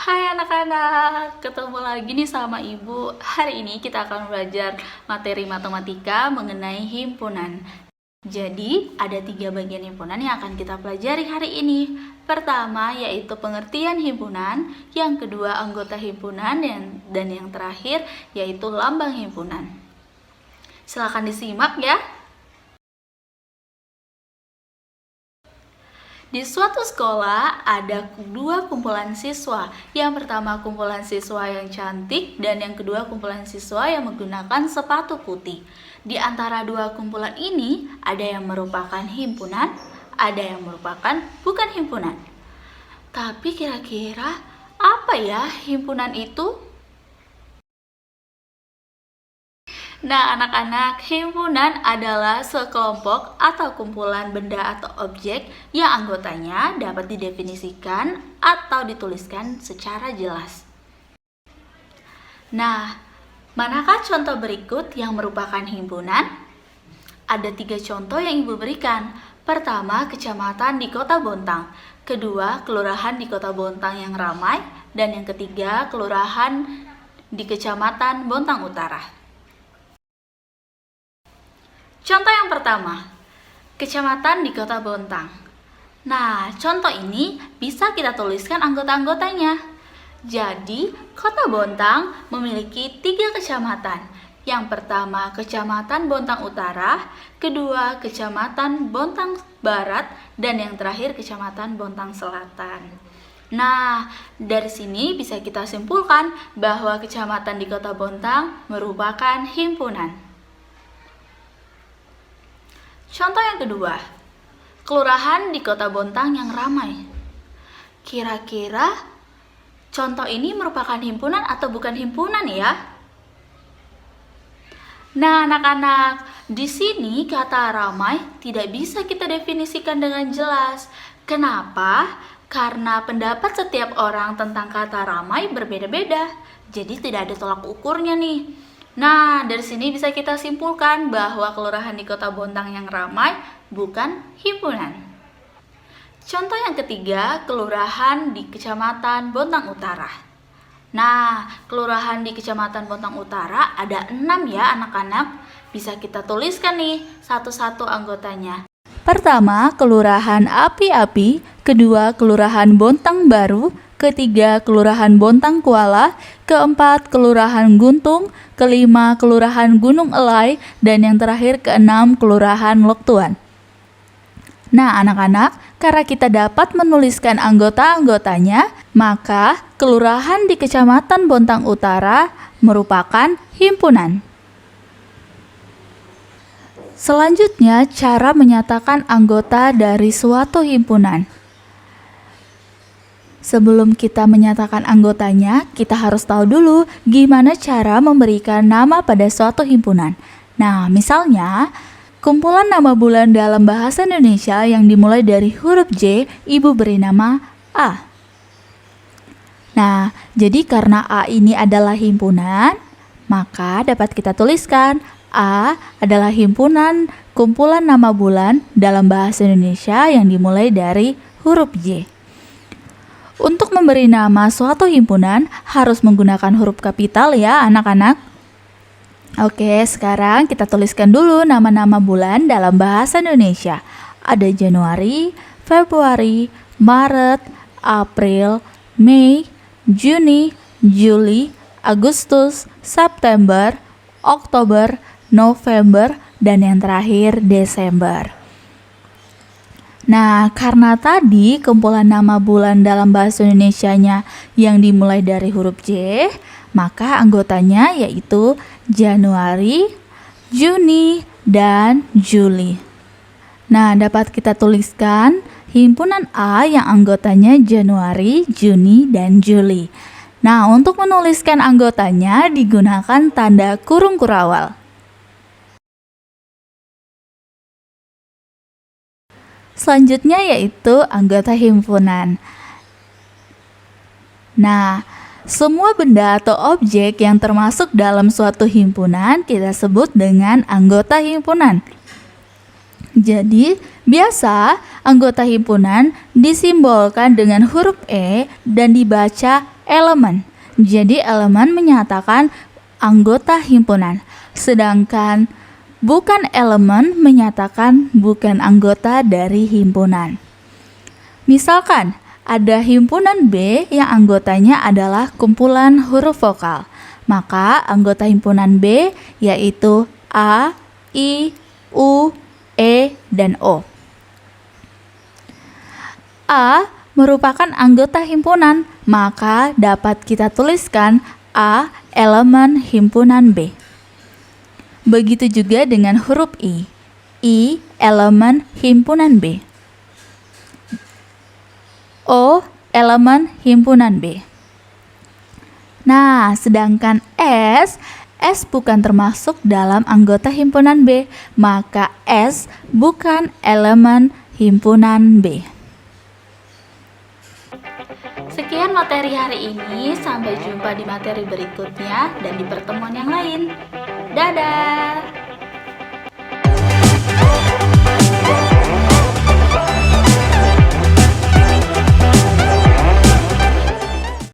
Hai anak-anak, ketemu lagi nih sama Ibu. Hari ini kita akan belajar materi matematika mengenai himpunan. Jadi, ada 3 bagian himpunan yang akan kita pelajari hari ini. Pertama, yaitu pengertian himpunan. Yang kedua, anggota himpunan. Dan yang terakhir, yaitu lambang himpunan. Silakan disimak ya. Di suatu sekolah ada 2 kumpulan siswa. Yang pertama kumpulan siswa yang cantik dan yang kedua kumpulan siswa yang menggunakan sepatu putih. Di antara 2 kumpulan ini ada yang merupakan himpunan, ada yang merupakan bukan himpunan. Tapi kira-kira apa ya himpunan itu? Nah, anak-anak, himpunan adalah sekelompok atau kumpulan benda atau objek yang anggotanya dapat didefinisikan atau dituliskan secara jelas. Nah, manakah contoh berikut yang merupakan himpunan? Ada 3 contoh yang Ibu berikan. Pertama, kecamatan di Kota Bontang. Kedua, kelurahan di Kota Bontang yang ramai. Dan yang ketiga, kelurahan di Kecamatan Bontang Utara. Contoh yang pertama, kecamatan di Kota Bontang. Nah, contoh ini bisa kita tuliskan anggota-anggotanya. Jadi, Kota Bontang memiliki 3 kecamatan. Yang pertama, Kecamatan Bontang Utara, kedua, Kecamatan Bontang Barat, dan yang terakhir, Kecamatan Bontang Selatan. Nah, dari sini bisa kita simpulkan bahwa kecamatan di Kota Bontang merupakan himpunan. Contoh yang kedua, kelurahan di Kota Bontang yang ramai. Kira-kira contoh ini merupakan himpunan atau bukan himpunan ya? Nah, anak-anak, di sini kata ramai tidak bisa kita definisikan dengan jelas. Kenapa? Karena pendapat setiap orang tentang kata ramai berbeda-beda. Jadi tidak ada tolak ukurnya nih. Nah, dari sini bisa kita simpulkan bahwa kelurahan di Kota Bontang yang ramai bukan himpunan. Contoh yang ketiga, kelurahan di Kecamatan Bontang Utara. Nah, kelurahan di Kecamatan Bontang Utara ada 6 ya anak-anak. Bisa kita tuliskan nih satu-satu anggotanya. Pertama, kelurahan Api-Api. Kedua, kelurahan Bontang Baru. Ketiga, kelurahan Bontang Kuala. Keempat, kelurahan Guntung. Kelima, kelurahan Gunung Elai. Dan yang terakhir, keenam, kelurahan Loktuan. Nah, anak-anak, karena kita dapat menuliskan anggota-anggotanya, maka kelurahan di Kecamatan Bontang Utara merupakan himpunan. Selanjutnya, cara menyatakan anggota dari suatu himpunan. Sebelum kita menyatakan anggotanya, kita harus tahu dulu gimana cara memberikan nama pada suatu himpunan. Nah, misalnya, kumpulan nama bulan dalam bahasa Indonesia yang dimulai dari huruf J, Ibu beri nama A. Nah, jadi karena A ini adalah himpunan, maka dapat kita tuliskan A adalah himpunan kumpulan nama bulan dalam bahasa Indonesia yang dimulai dari huruf J. Untuk memberi nama suatu himpunan harus menggunakan huruf kapital ya anak-anak. Oke, sekarang kita tuliskan dulu nama-nama bulan dalam bahasa Indonesia. Ada Januari, Februari, Maret, April, Mei, Juni, Juli, Agustus, September, Oktober, November, dan yang terakhir Desember. Nah, karena tadi kumpulan nama bulan dalam bahasa Indonesianya yang dimulai dari huruf J, maka anggotanya yaitu Januari, Juni, dan Juli. Nah, dapat kita tuliskan himpunan A yang anggotanya Januari, Juni, dan Juli. Nah, untuk menuliskan anggotanya digunakan tanda kurung kurawal. Selanjutnya yaitu anggota himpunan. Nah, semua benda atau objek yang termasuk dalam suatu himpunan kita sebut dengan anggota himpunan. Jadi, biasa anggota himpunan disimbolkan dengan huruf E dan dibaca elemen. Jadi elemen menyatakan anggota himpunan, sedangkan bukan elemen menyatakan bukan anggota dari himpunan. Misalkan ada himpunan B yang anggotanya adalah kumpulan huruf vokal, maka anggota himpunan B yaitu A, I, U, E, dan O. A merupakan anggota himpunan, maka dapat kita tuliskan A elemen himpunan B. Begitu juga dengan huruf I elemen himpunan B. O elemen himpunan B. Nah, sedangkan S bukan termasuk dalam anggota himpunan B, maka S bukan elemen himpunan B. Sekian materi hari ini, sampai jumpa di materi berikutnya dan di pertemuan yang lain. Dadah!